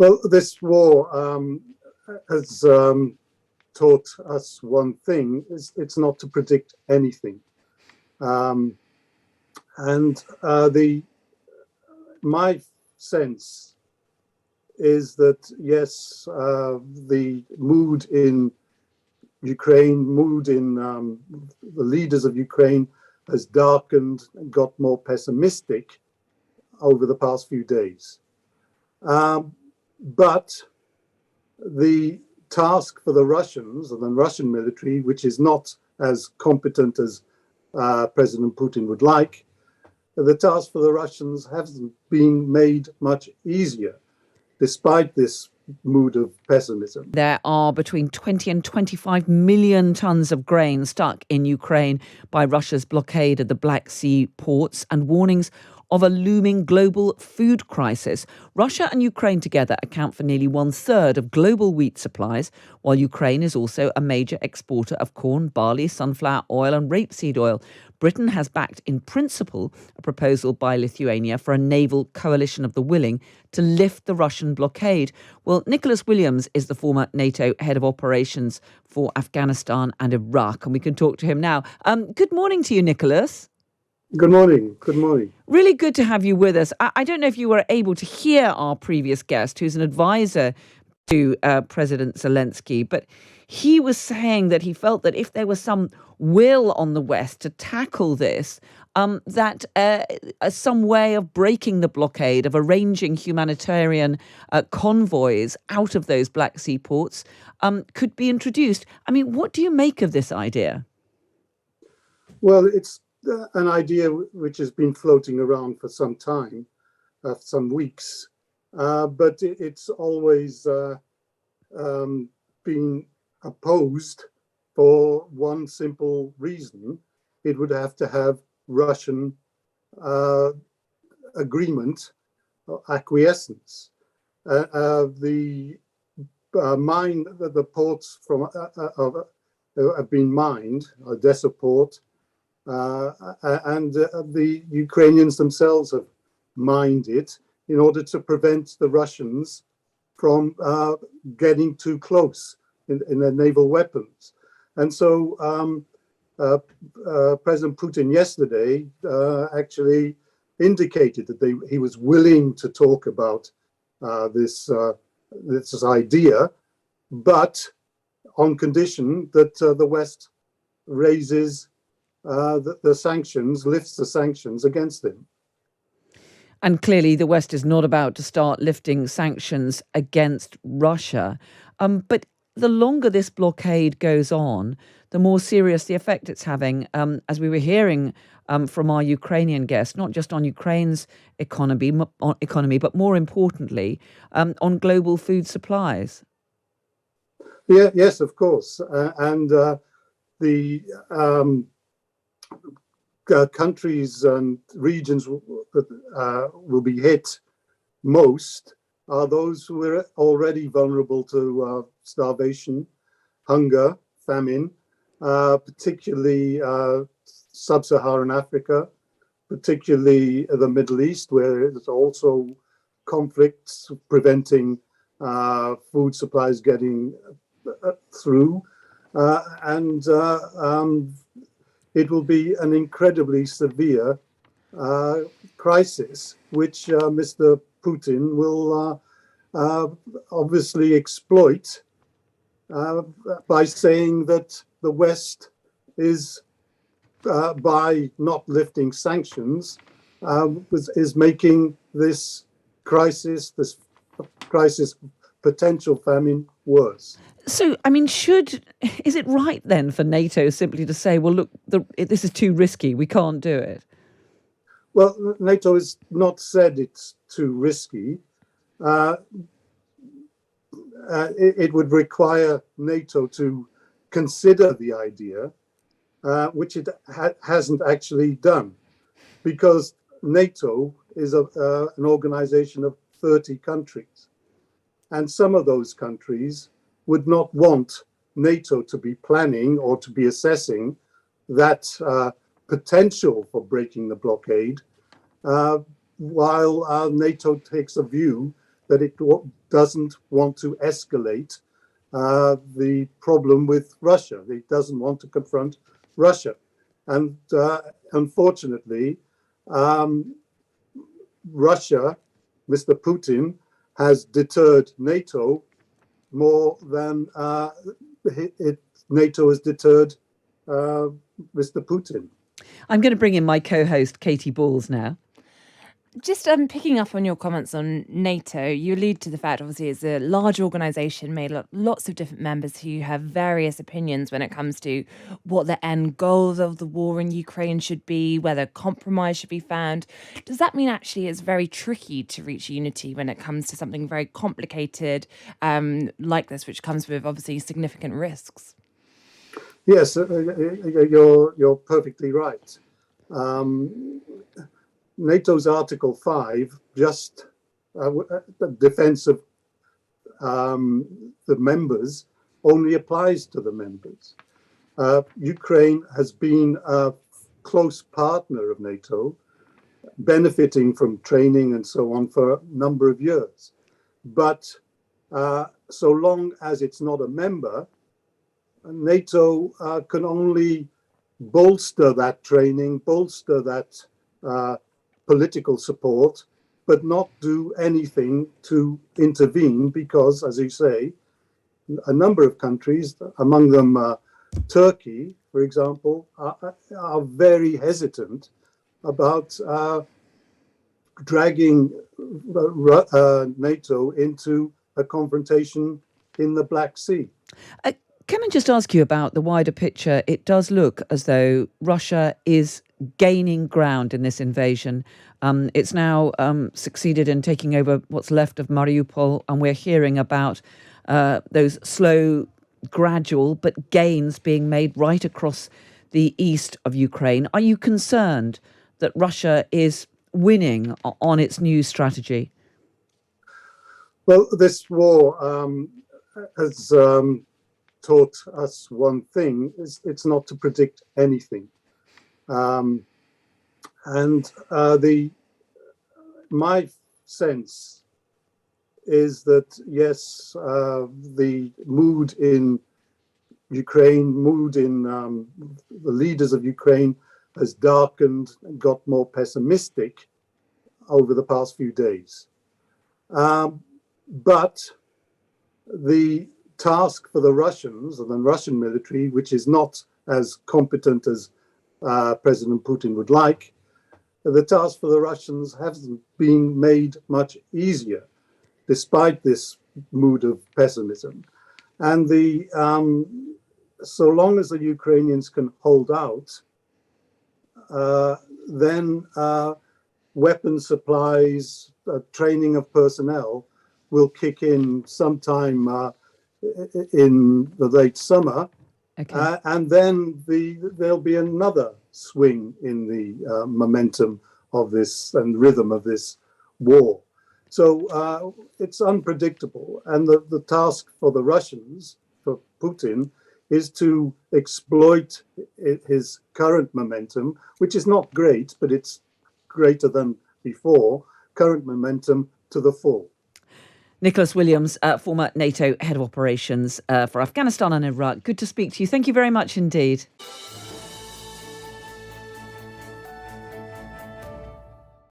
Well, this war has taught us one thing: it's not to predict anything. My sense is that yes, the mood in Ukraine, the leaders of Ukraine has darkened and got more pessimistic over the past few days. But the task for the Russians and the Russian military, which is not as competent as President Putin would like, the task for the Russians hasn't been made much easier, despite this mood of pessimism. There are between 20 and 25 million tons of grain stuck in Ukraine by Russia's blockade of the Black Sea ports and warnings of a looming global food crisis. Russia and Ukraine together account for nearly 1/3 of global wheat supplies, while Ukraine is also a major exporter of corn, barley, sunflower oil and rapeseed oil. Britain has backed in principle a proposal by Lithuania for a naval coalition of the willing to lift the Russian blockade. Well, Nicholas Williams is the former NATO head of operations for Afghanistan and Iraq, and we can talk to him now. Good morning to you, Nicholas. Good morning. Good morning. Really good to have you with us. I don't know if you were able to hear our previous guest, who's an advisor to President Zelensky, but he was saying that he felt that if there was some will on the West to tackle this, that some way of breaking the blockade, of arranging humanitarian convoys out of those Black Sea ports could be introduced. I mean, what do you make of this idea? Well, it's an idea which has been floating around for some time, some weeks, but it's always been opposed for one simple reason. It would have to have Russian agreement, acquiescence. The ports have been mined, Odessa port, and the Ukrainians themselves have mined it in order to prevent the Russians from getting too close in their naval weapons. And so President Putin yesterday actually indicated that he was willing to talk about this idea, but on condition that the West raises the sanctions, lifts the sanctions against him. And clearly the West is not about to start lifting sanctions against Russia. But the longer this blockade goes on, the more serious the effect it's having, as we were hearing from our Ukrainian guest, not just on Ukraine's economy, but more importantly, on global food supplies. Yeah, yes, of course. And the countries and regions that will be hit most are those who are already vulnerable to starvation, hunger, famine, particularly sub-Saharan Africa, particularly the Middle East, where there's also conflicts preventing food supplies getting through. And it will be an incredibly severe crisis, which Mr. Putin will obviously exploit by saying that the West is, by not lifting sanctions, is making this crisis potential famine worse. So, I mean, is it right then for NATO simply to say, well, look, this is too risky, we can't do it? Well, NATO has not said it's too risky. It would require NATO to consider the idea, which it hasn't actually done, because NATO is an organization of 30 countries. And some of those countries would not want NATO to be planning or to be assessing that potential for breaking the blockade, while NATO takes a view that it doesn't want to escalate the problem with Russia. It doesn't want to confront Russia. And unfortunately, Russia, Mr. Putin, has deterred NATO more than NATO has deterred Mr. Putin. I'm going to bring in my co-host, Katy Balls, now. Just picking up on your comments on NATO, you allude to the fact, obviously, it's a large organisation made up lots of different members who have various opinions when it comes to what the end goals of the war in Ukraine should be, whether compromise should be found. Does that mean actually it's very tricky to reach unity when it comes to something very complicated like this, which comes with obviously significant risks? Yes, you're perfectly right. NATO's Article 5, just the defense of the members, only applies to the members. Ukraine has been a close partner of NATO, benefiting from training and so on for a number of years. But so long as it's not a member, NATO can only bolster that training, bolster that political support, but not do anything to intervene because, as you say, a number of countries, among them Turkey, for example, are very hesitant about dragging NATO into a confrontation in the Black Sea. Can I just ask you about the wider picture? It does look as though Russia is gaining ground in this invasion. It's now succeeded in taking over what's left of Mariupol, and we're hearing about those slow, gradual, but gains being made right across the east of Ukraine. Are you concerned that Russia is winning on its new strategy? Well, this war has taught us one thing: it's not to predict anything. My sense is that yes, the mood in Ukraine, the leaders of Ukraine, has darkened and got more pessimistic over the past few days. But the task for the Russians and the Russian military, which is not as competent as President Putin would like, the task for the Russians hasn't been made much easier, despite this mood of pessimism. And so long as the Ukrainians can hold out, then weapon supplies, training of personnel will kick in sometime in the late summer. Okay. And then there'll be another swing in the momentum of this and rhythm of this war. So it's unpredictable. And the task for the Russians, for Putin, is to exploit his current momentum, which is not great, but it's greater than before, current momentum to the full. Nicholas Williams, former NATO head of operations for Afghanistan and Iraq. Good to speak to you. Thank you very much indeed.